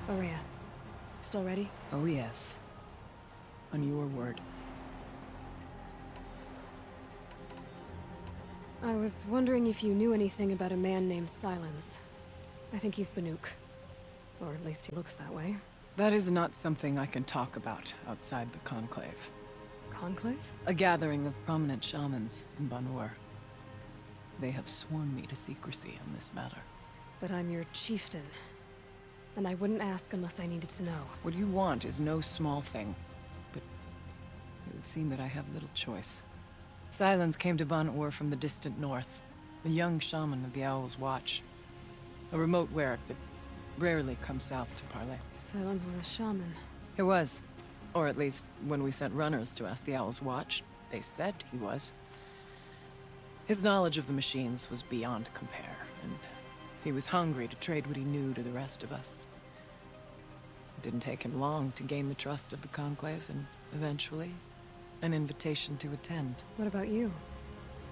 Araya, still ready? Oh yes. On your word. I was wondering if you knew anything about a man named Silence. I think he's Banuk. Or at least he looks that way. That is not something I can talk about outside the Conclave. Conclave? A gathering of prominent shamans in Banur. They have sworn me to secrecy on this matter. But I'm your chieftain. And I wouldn't ask unless I needed to know. What you want is no small thing. But it would seem that I have little choice. Silence came to Banur from the distant north. A young shaman of the Owl's Watch. A remote werek that rarely comes south to parley. Silence was a shaman. He was. Or at least, when we sent runners to ask the Owl's Watch, they said he was. His knowledge of the machines was beyond compare, and he was hungry to trade what he knew to the rest of us. It didn't take him long to gain the trust of the Conclave, and eventually, an invitation to attend. What about you?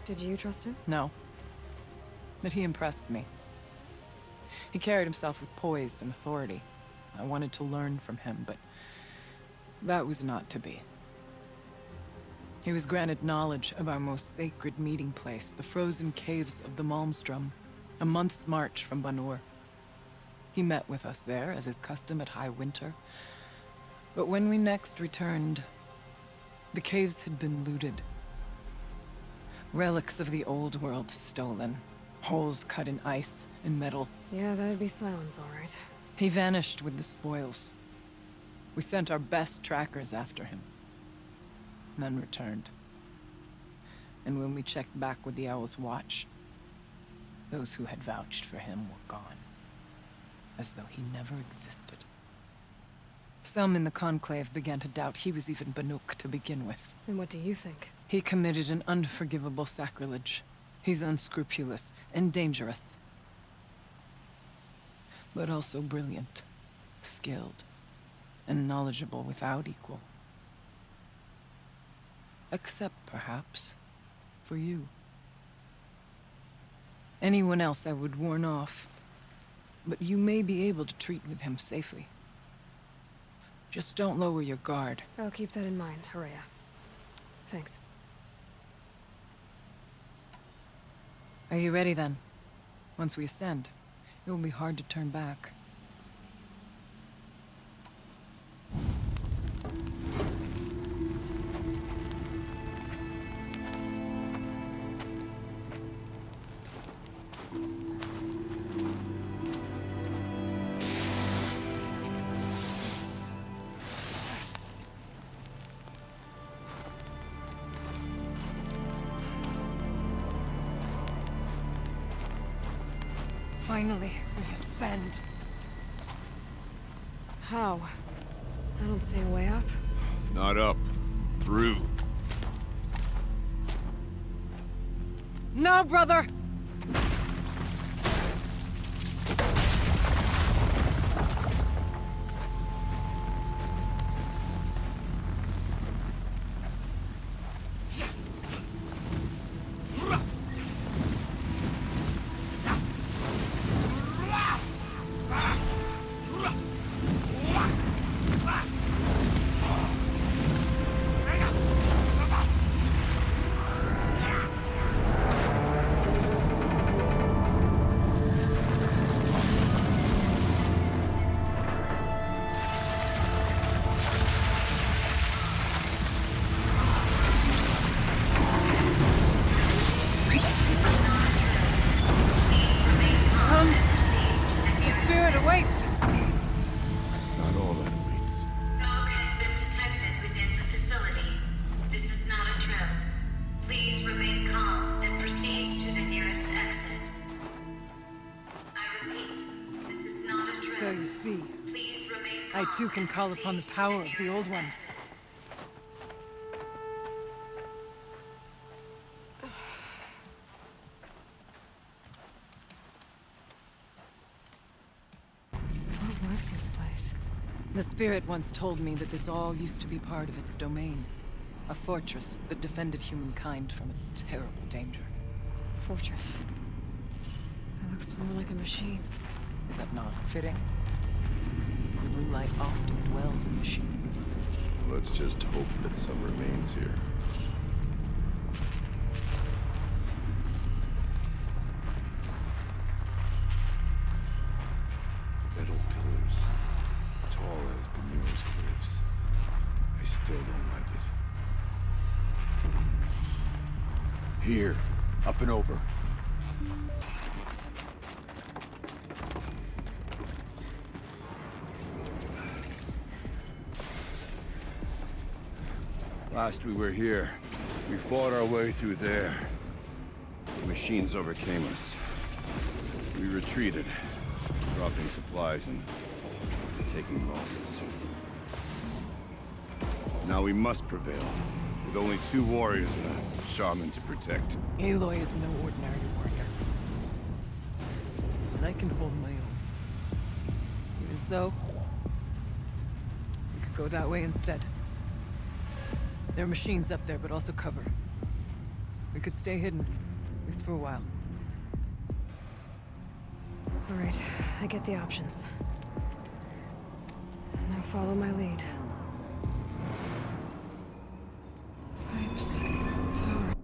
Did you trust him? No. But he impressed me. He carried himself with poise and authority. I wanted to learn from him, but that was not to be. He was granted knowledge of our most sacred meeting place, the frozen caves of the Malmstrom, a month's march from Banur. He met with us there, as is custom at High Winter. But when we next returned, the caves had been looted. Relics of the old world stolen. Holes cut in ice and metal. Yeah, that'd be Silence, all right. He vanished with the spoils. We sent our best trackers after him. None returned. And when we checked back with the Owl's Watch, those who had vouched for him were gone. As though he never existed. Some in the Conclave began to doubt he was even Banuk to begin with. And what do you think? He committed an unforgivable sacrilege. He's unscrupulous and dangerous. But also brilliant, skilled, and knowledgeable without equal. Except, perhaps, for you. Anyone else I would warn off, but you may be able to treat with him safely. Just don't lower your guard. I'll keep that in mind, Araya. Thanks. Are you ready then? Once we ascend, it will be hard to turn back. Finally, we ascend. How? I don't see a way up. Not up. Through. No, brother! So you see, I too can call upon the power of the Old Ones. What was this place? The spirit once told me that this all used to be part of its domain. A fortress that defended humankind from a terrible danger. Fortress. It looks more like a machine. Is that not fitting? blue light often dwells in machines. Let's just hope that some remains here. Metal pillars, tall as Benu's cliffs. I still don't like it. Here, up and over. Last we were here, we fought our way through there. The machines overcame us. We retreated, dropping supplies and taking losses. Now we must prevail, with only 2 warriors and a shaman to protect. Aloy is no ordinary warrior. And I can hold my own. Even so, we could go that way instead. There are machines up there, but also cover. We could stay hidden, at least for a while. All right, I get the options. Now follow my lead. Pipes, tower.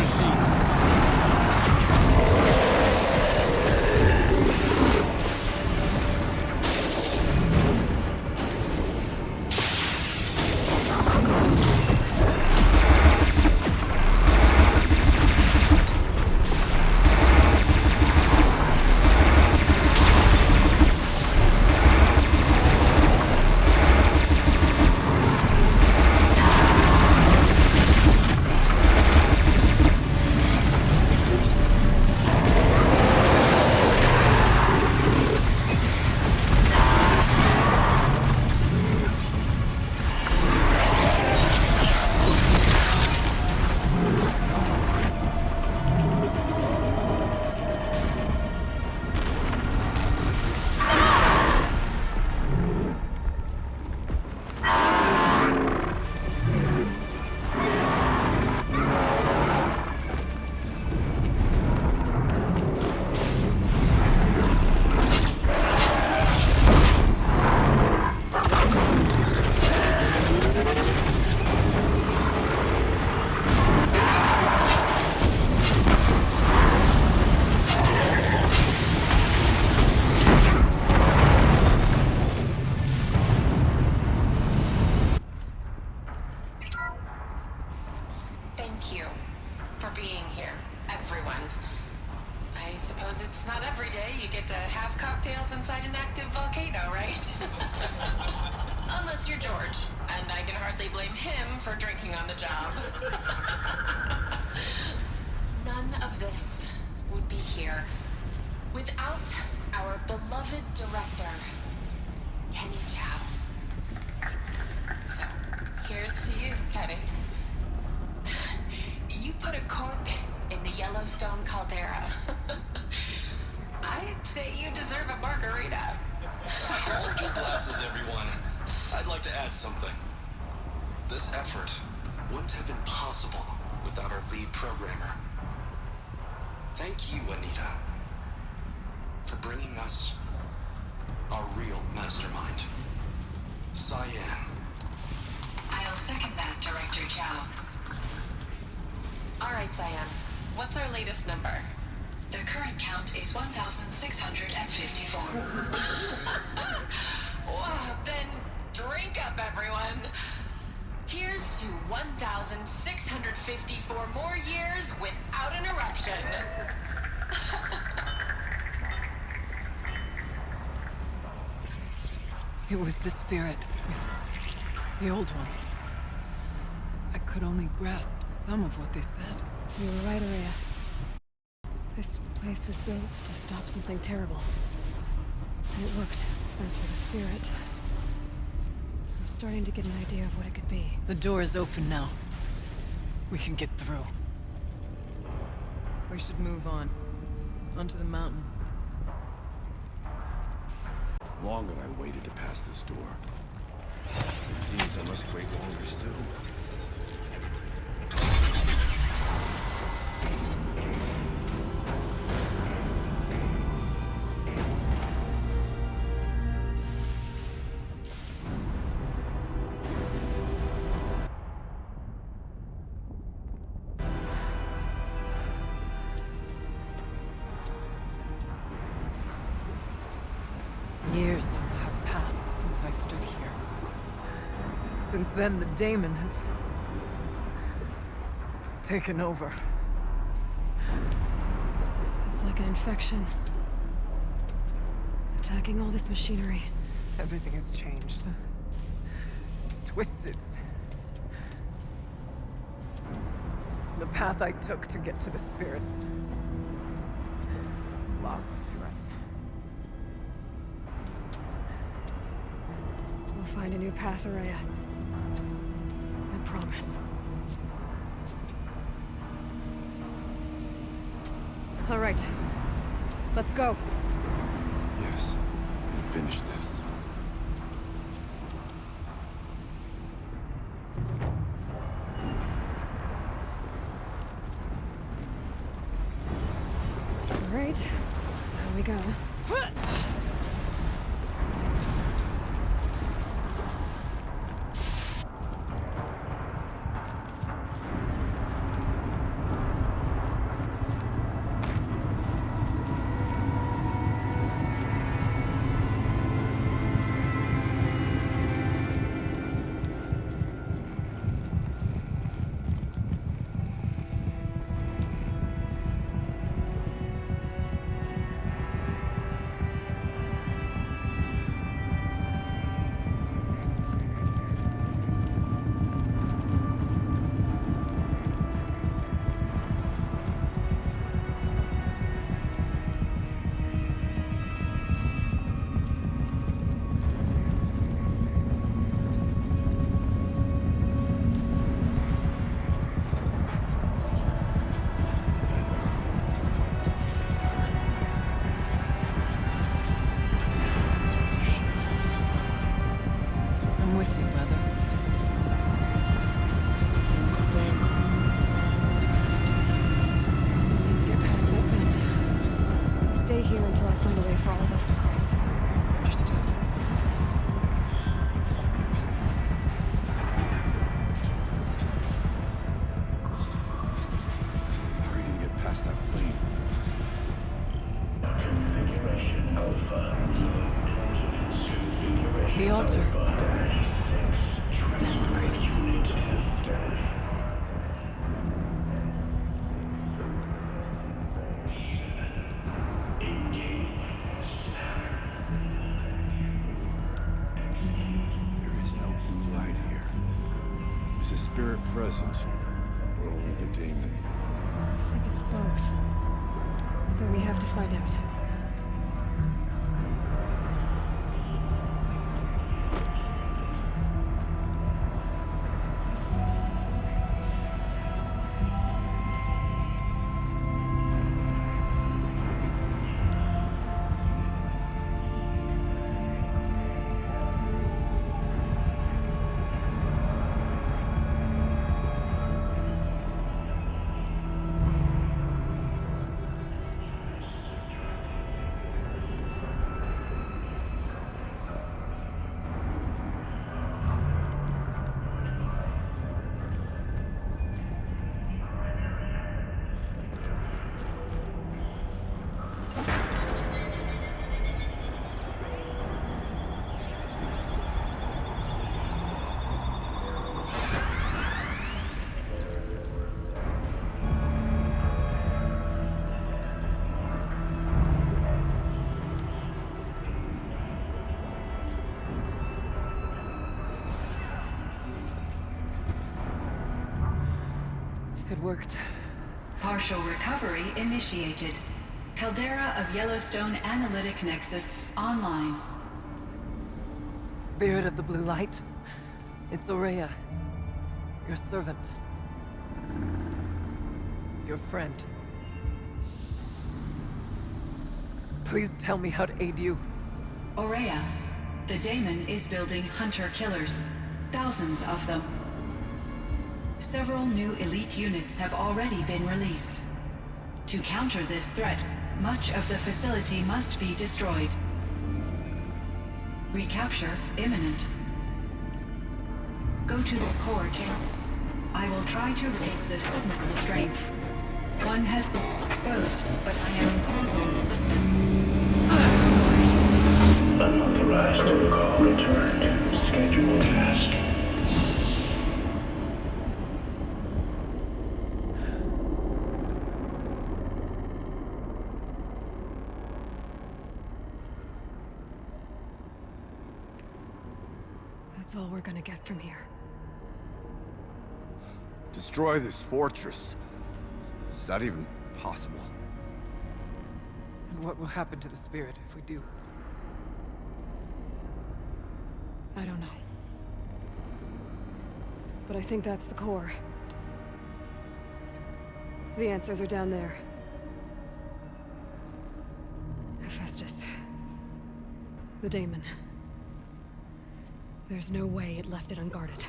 machines. Thank you for being here, everyone. I suppose it's not every day you get to have cocktails inside an active volcano, right? Unless you're George, and I can hardly blame him for drinking on the job. None of this would be here without our beloved director, Kenny Chow. So, here's to you, Kenny. You put a cork in the Yellowstone caldera. I'd say you deserve a margarita. Hold your glasses, everyone. I'd like to add something. This effort wouldn't have been possible without our lead programmer. Thank you, Anita, for bringing us our real mastermind, Cyan. I'll second that, Director Chow. All right, Cyan. What's our latest number? The current count is 1,654. Wow, then drink up, everyone. Here's to 1,654 more years without an eruption. It was the spirit. The old ones. I could only grasp some of what they said. You were right, Araya. This place was built to stop something terrible. And it worked. As for the spirit, I'm starting to get an idea of what it could be. The door is open now. We can get through. We should move on. Onto the mountain. Long have I waited to pass this door. It seems I must wait longer still. Years have passed since I stood here. Since then, the daemon has taken over. It's like an infection. Attacking all this machinery. Everything has changed. It's twisted. The path I took to get to the spirits lost to us. We'll find a new path, Araya. I promise. All right. Let's go. Yes, finish this. All right. Here we go. for all of us to cross. Understood. How are you gonna get past that flame? Configuration Alpha. Configuration The altar. Alpha-6. Desecrated. Unit F-. There is no blue light here. Is a spirit present? Or only the demon? I think it's both. But we have to find out. It worked. Partial recovery initiated. Caldera of Yellowstone Analytic Nexus online. Spirit of the blue light. It's Aurea. Your servant. Your friend. Please tell me how to aid you. Aurea, the daemon is building hunter-killers. Thousands of them. Several new elite units have already been released. To counter this threat, much of the facility must be destroyed. Recapture imminent. Go to the core camp. I will try to break the technical strength. One has been exposed, but I am Unauthorized call returned. Scheduled task. That's all we're gonna get from here. Destroy this fortress. Is that even possible? And what will happen to the spirit if we do? I don't know. But I think that's the core. The answers are down there. Hephaestus. The daemon. There's no way it left it unguarded.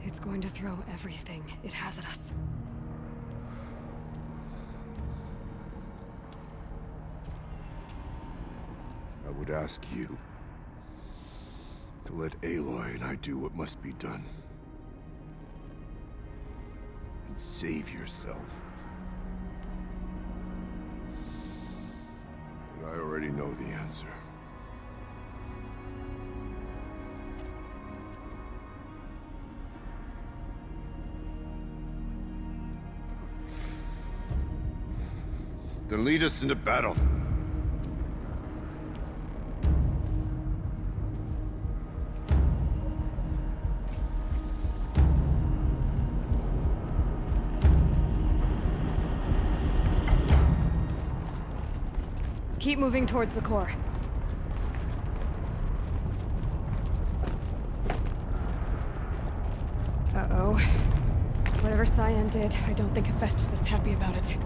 It's going to throw everything it has at us. I would ask you to let Aloy and I do what must be done. And save yourself. But I already know the answer. Then lead us into battle. Keep moving towards the core. Uh-oh. Whatever Cyan did, I don't think Hephaestus is happy about it.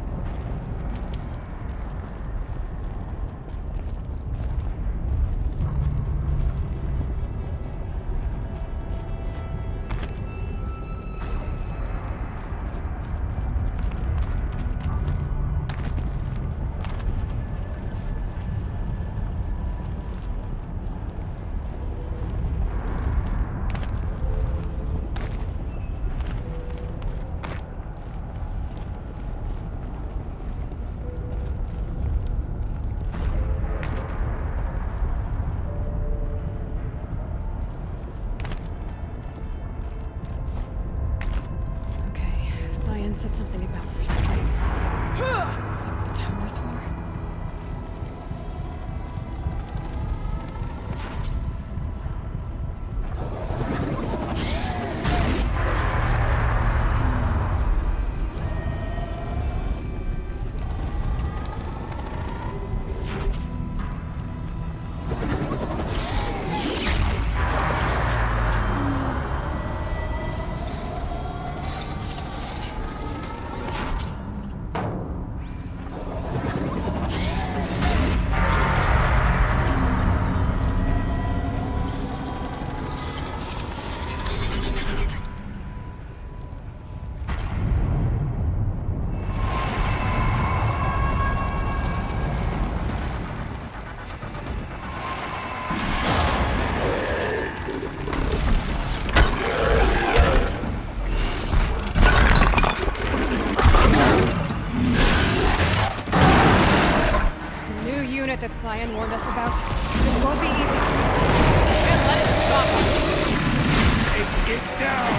Cyan said something about restraints. Is that what the tower is for? That Cyan warned us about. This won't be easy. Can't let it stop us. Take it down!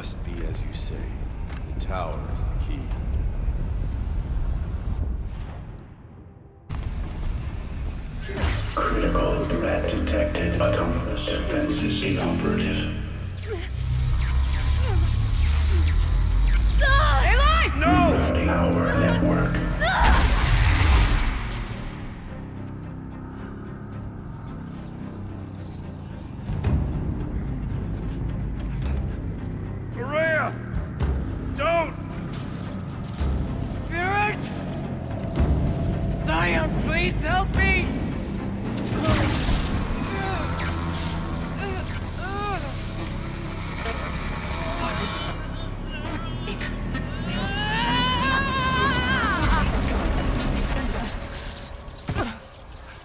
must be as you say. The tower is the key. Critical threat detected. Autonomous defenses inoperative. Aloy! Running our network. Maria! Don't! Spirit! Scion, please help me!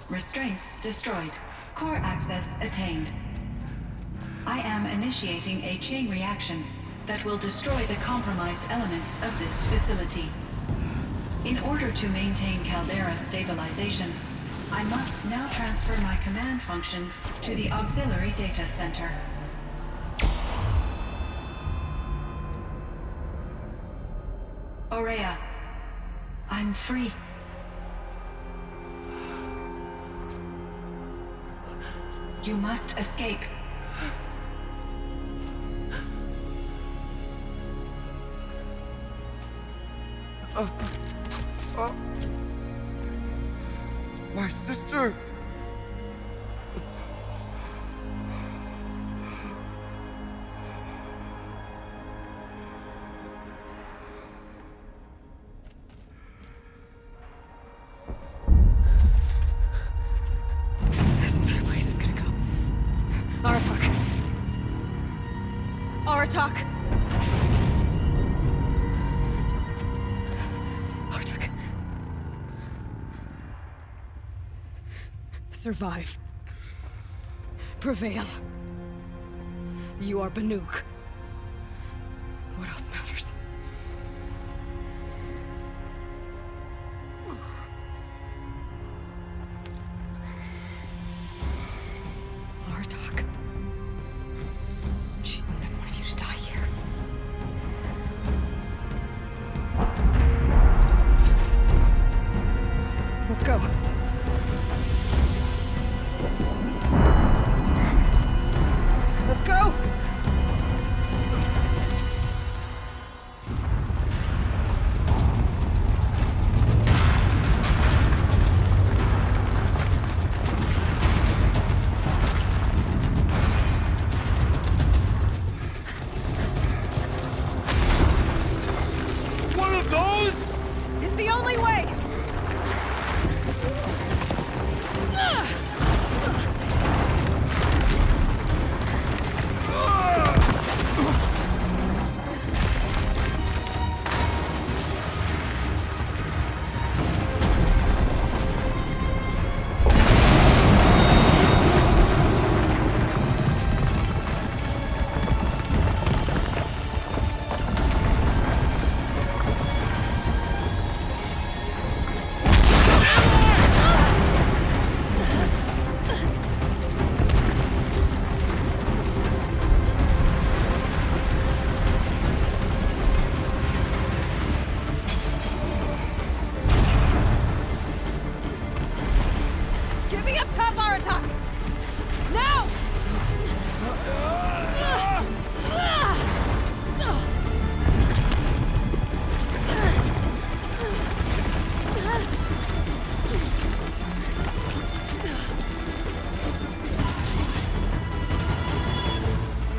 Restraints destroyed. Core access attained. I am initiating a chain reaction that will destroy the compromised elements of this facility. In order to maintain Caldera stabilization, I must now transfer my command functions to the auxiliary data center. Aurea, I'm free. You must escape. My sister! This entire place is gonna go. Aratak. Aratak. Aratak. Survive. Prevail. You are Banuk. What else matters? Artok. She wouldn't have wanted you to die here. Let's go. Let's go! One of those? It's the only way! Get me up top, Aratak! Now!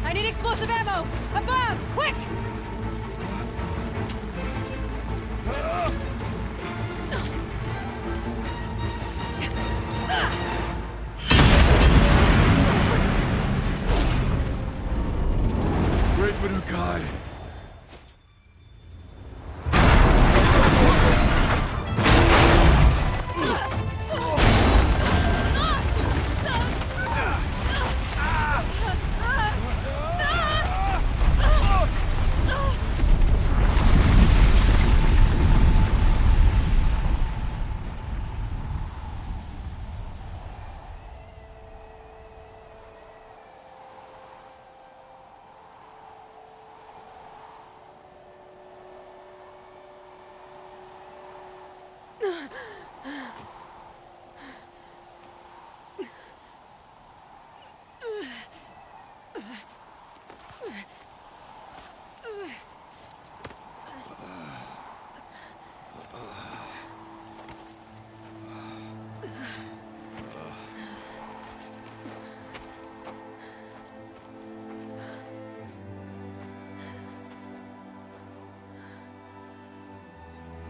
I need explosive ammo! Above! Quick! Great Banukai.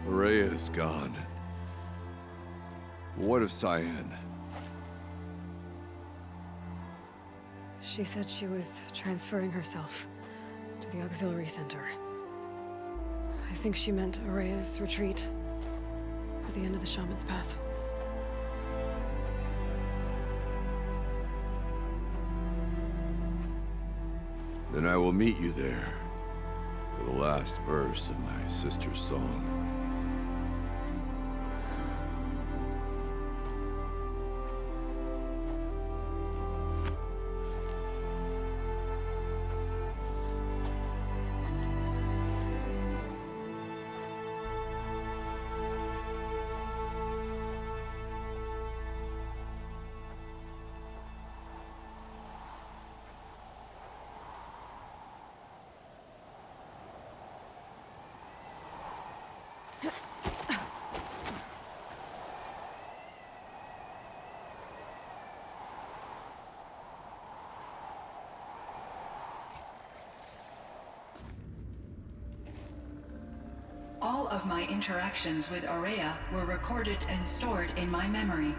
Rhea is gone. What of Cyan? She said she was transferring herself to the auxiliary center. I think she meant Araya's retreat at the end of the Shaman's Path. Then I will meet you there for the last verse of my sister's song. All of my interactions with Araya were recorded and stored in my memory.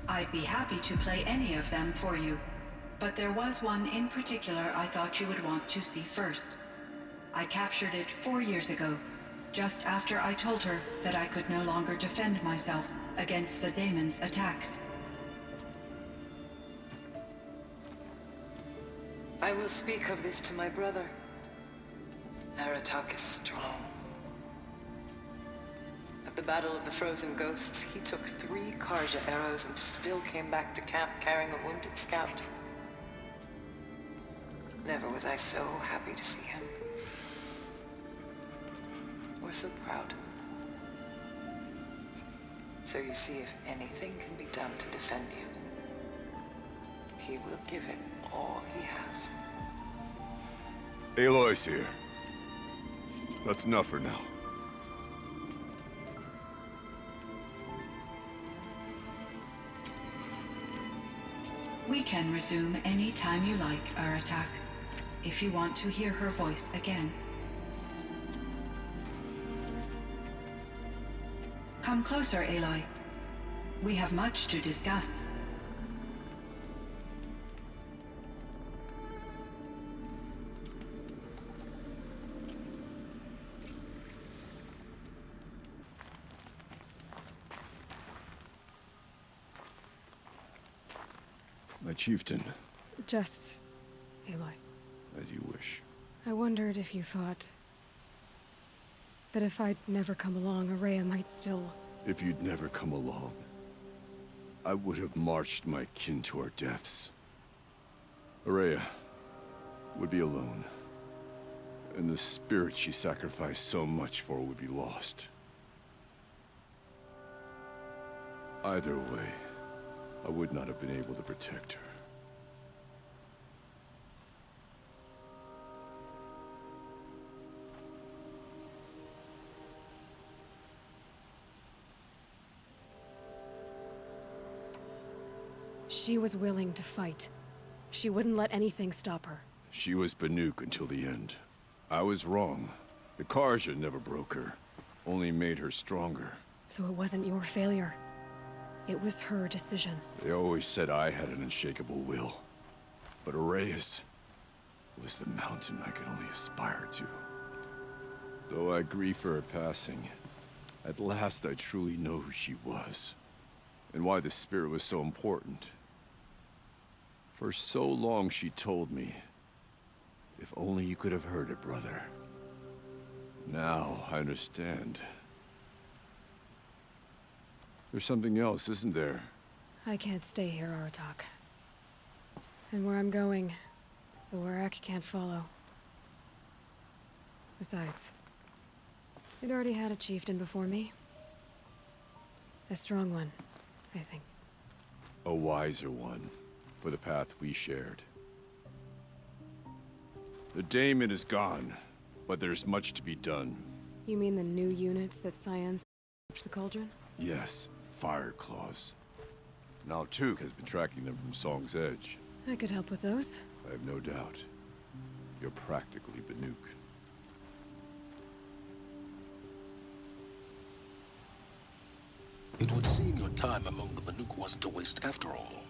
I'd be happy to play any of them for you, but there was one in particular I thought you would want to see first. I captured it 4 years ago, just after I told her that I could no longer defend myself against the daemon's attacks. I will speak of this to my brother. Aratak is strong. At the Battle of the Frozen Ghosts, he took 3 Karja arrows and still came back to camp carrying a wounded scout. Never was I so happy to see him. Or so proud. So you see, if anything can be done to defend you, he will give it all he has. Aloy's here. That's enough for now. We can resume any time you like, Aratak, if you want to hear her voice again. Come closer, Aloy. We have much to discuss. My chieftain, Just... Aloy. as you wish. I wondered if you thought... that if I'd never come along, Araya might still... If you'd never come along, I would have marched my kin to our deaths. Araya would be alone, and the spirit she sacrificed so much for would be lost. Either way, I would not have been able to protect her. She was willing to fight. She wouldn't let anything stop her. She was Banuk until the end. I was wrong. The Karja never broke her, only made her stronger. So it wasn't your failure. It was her decision. They always said I had an unshakable will. But Araya's was the mountain I could only aspire to. Though I grieve for her passing, at last I truly know who she was. And why the spirit was so important. For so long she told me, if only you could have heard it, brother. Now I understand. There's something else, isn't there? I can't stay here, Aratak. And where I'm going, the Warak can't follow. Besides, it already had a chieftain before me. A strong one, I think. A wiser one, for the path we shared. The Daemon is gone, but there's much to be done. You mean the new units that Cyan's the cauldron? Yes, Fireclaws. Now Tuke has been tracking them from Song's Edge. I could help with those. I have no doubt. You're practically Banuk. It would seem your time among the Banuk wasn't a waste after all.